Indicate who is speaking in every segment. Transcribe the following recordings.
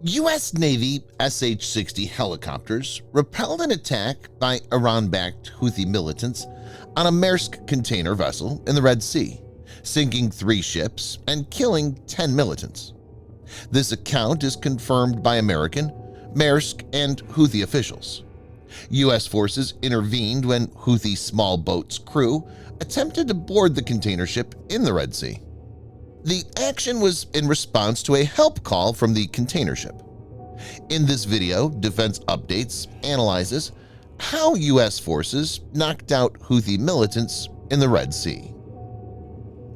Speaker 1: U.S. Navy SH-60 helicopters repelled an attack by Iran-backed Houthi militants on a Maersk container vessel in the Red Sea, sinking 3 ships and killing 10 militants. This account is confirmed by American, Maersk, and Houthi officials. U.S. forces intervened when Houthi small boat's crew attempted to board the container ship in the Red Sea. The action was in response to a help call from the container ship. In this video, Defense Updates analyzes how U.S. forces knocked out Houthi militants in the Red Sea.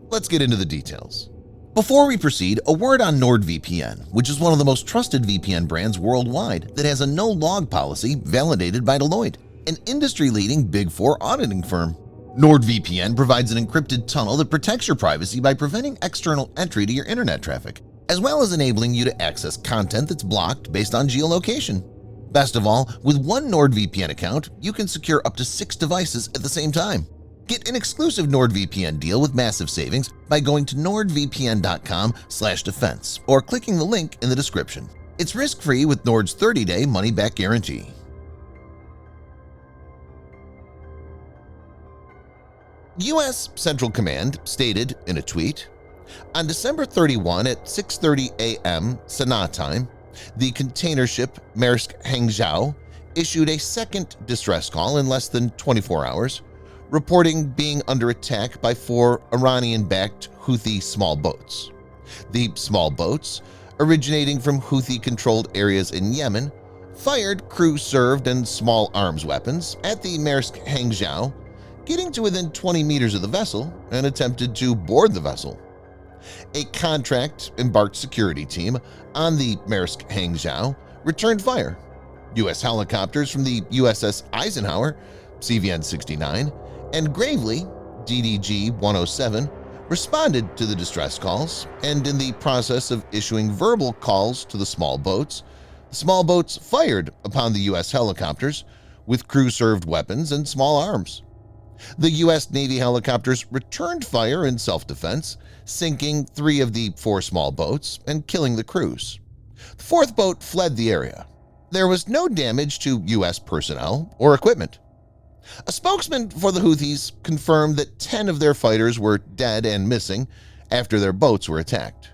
Speaker 1: Let's get into the details. Before we proceed, a word on NordVPN, which is one of the most trusted VPN brands worldwide that has a no-log policy validated by Deloitte, an industry-leading Big 4 auditing firm. NordVPN provides an encrypted tunnel that protects your privacy by preventing external entry to your internet traffic, as well as enabling you to access content that's blocked based on geolocation. Best of all, with one NordVPN account, you can secure up to 6 devices at the same time. Get an exclusive NordVPN deal with massive savings by going to nordvpn.com/defense or clicking the link in the description. It's risk-free with Nord's 30-day money-back guarantee. U.S. Central Command stated in a tweet, on December 31 at 6:30 a.m. Sanaa time, the container ship Maersk Hangzhou issued a second distress call in less than 24 hours, reporting being under attack by 4 Iranian-backed Houthi small boats. The small boats, originating from Houthi-controlled areas in Yemen, fired crew-served and small arms weapons at the Maersk Hangzhou, getting to within 20 meters of the vessel and attempted to board the vessel. A contract-embarked security team on the Maersk Hangzhou returned fire. U.S. helicopters from the USS Eisenhower, CVN-69, and Gravely, DDG-107, responded to the distress calls, and in the process of issuing verbal calls to the small boats fired upon the U.S. helicopters with crew-served weapons and small arms. The U.S. Navy helicopters returned fire in self-defense, sinking 3 of the 4 small boats and killing the crews. The 4th boat fled the area. There was no damage to U.S. personnel or equipment. A spokesman for the Houthis confirmed that 10 of their fighters were dead and missing after their boats were attacked.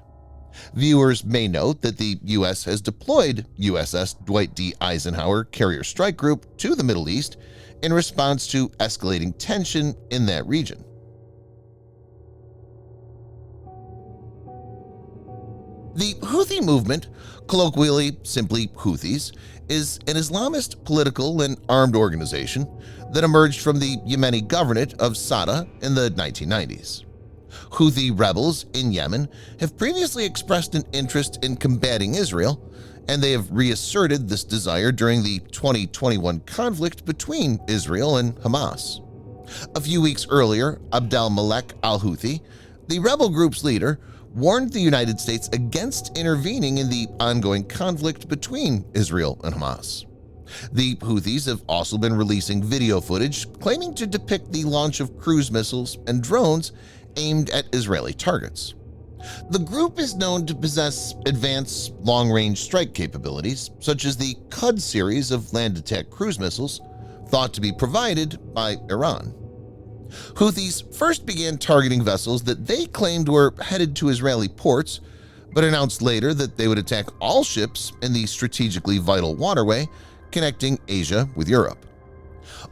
Speaker 1: Viewers may note that the U.S. has deployed USS Dwight D. Eisenhower Carrier Strike Group to the Middle East in response to escalating tension in that region. The Houthi movement, colloquially simply Houthis, is an Islamist political and armed organization that emerged from the Yemeni governorate of Sada in the 1990s. Houthi rebels in Yemen have previously expressed an interest in combating Israel, and they have reasserted this desire during the 2021 conflict between Israel and Hamas. A few weeks earlier, Abdel Malek al-Houthi, the rebel group's leader, warned the United States against intervening in the ongoing conflict between Israel and Hamas. The Houthis have also been releasing video footage claiming to depict the launch of cruise missiles and drones aimed at Israeli targets. The group is known to possess advanced long-range strike capabilities, such as the Qud series of land attack cruise missiles, thought to be provided by Iran. Houthis first began targeting vessels that they claimed were headed to Israeli ports, but announced later that they would attack all ships in the strategically vital waterway connecting Asia with Europe.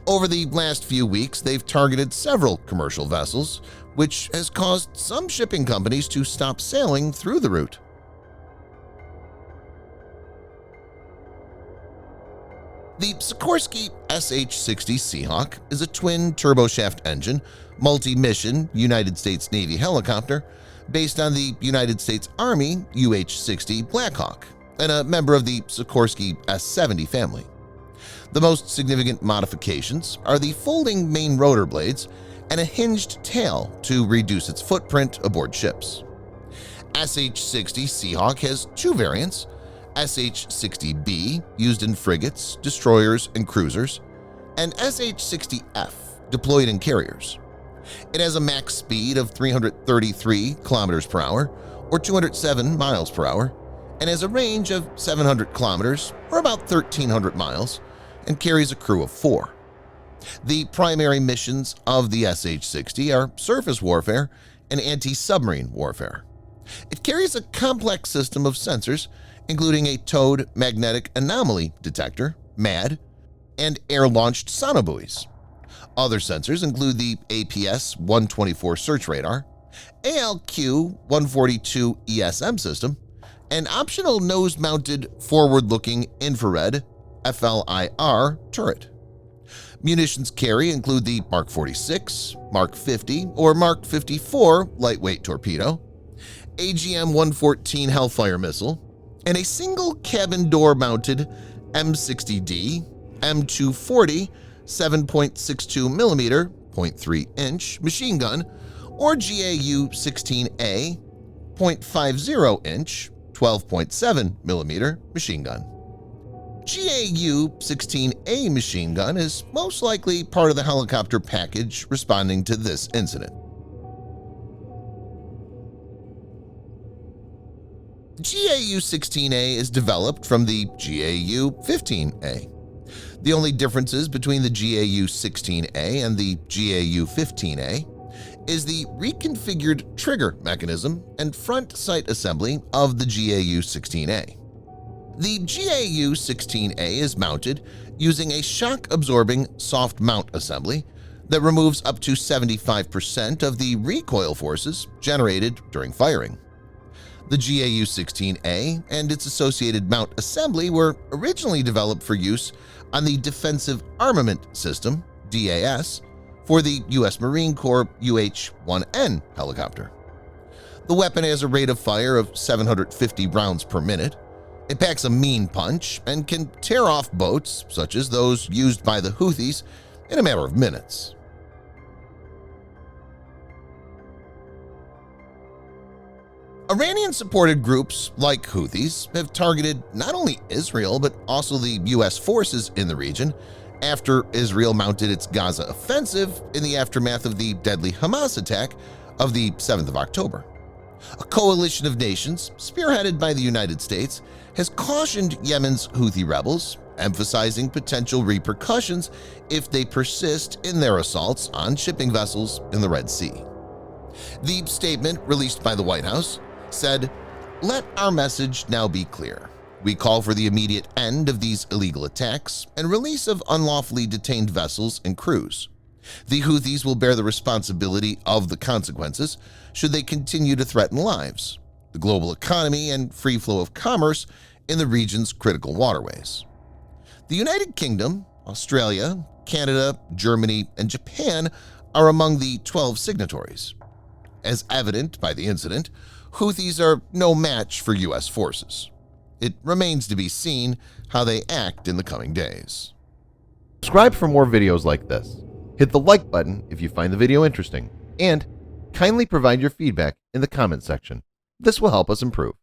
Speaker 1: Over the last few weeks, they've targeted several commercial vessels, which has caused some shipping companies to stop sailing through the route. The SIKORSKY SH-60 SEAHAWK is a twin turboshaft engine, multi-mission United States Navy helicopter based on the United States Army UH-60 Black Hawk and a member of the Sikorsky S-70 family. The most significant modifications are the folding main rotor blades and a hinged tail to reduce its footprint aboard ships. SH-60 SEAHAWK has 2 variants, SH-60B used in frigates, destroyers, and cruisers, and SH-60F deployed in carriers. It has a max speed of 333 km/h or 207 miles per hour and has a range of 700 kilometers or about 1,300 miles and carries a crew of 4. The primary missions of the SH-60 are surface warfare and anti-submarine warfare. It carries a complex system of sensors, including a towed magnetic anomaly detector, MAD, and air-launched sonobuoys. Other sensors include the APS-124 search radar, ALQ-142 ESM system, an optional nose-mounted forward-looking infrared FLIR turret. Munitions carry include the Mark 46, Mark 50, or Mark 54 lightweight torpedo, AGM-114 Hellfire missile, and a single cabin door-mounted M60D, M240 7.62mm .3-inch machine gun or GAU-16A 0.50-inch 12.7mm machine gun. GAU-16A machine gun is most likely part of the helicopter package responding to this incident. GAU-16A is developed from the GAU-15A. The only differences between the GAU-16A and the GAU-15A is the reconfigured trigger mechanism and front sight assembly of the GAU-16A. The GAU-16A is mounted using a shock-absorbing soft mount assembly that removes up to 75% of the recoil forces generated during firing. The GAU-16A and its associated mount assembly were originally developed for use on the Defensive Armament System (DAS) for the U.S. Marine Corps UH-1N helicopter. The weapon has a rate of fire of 750 rounds per minute. It packs a mean punch and can tear off boats, such as those used by the Houthis, in a matter of minutes. Iranian-supported groups like Houthis have targeted not only Israel but also the U.S. forces in the region after Israel mounted its Gaza offensive in the aftermath of the deadly Hamas attack of the 7th of October. A coalition of nations, spearheaded by the United States, has cautioned Yemen's Houthi rebels, emphasizing potential repercussions if they persist in their assaults on shipping vessels in the Red Sea. The statement released by the White House said, "Let our message now be clear. We call for the immediate end of these illegal attacks and release of unlawfully detained vessels and crews. The Houthis will bear the responsibility of the consequences should they continue to threaten lives, the global economy, and free flow of commerce in the region's critical waterways." The United Kingdom, Australia, Canada, Germany, and Japan are among the 12 signatories. As evident by the incident, Houthis are no match for U.S. forces. It remains to be seen how they act in the coming days.
Speaker 2: Subscribe for more videos like this. Hit the like button if you find the video interesting, and kindly provide your feedback in the comment section. This will help us improve.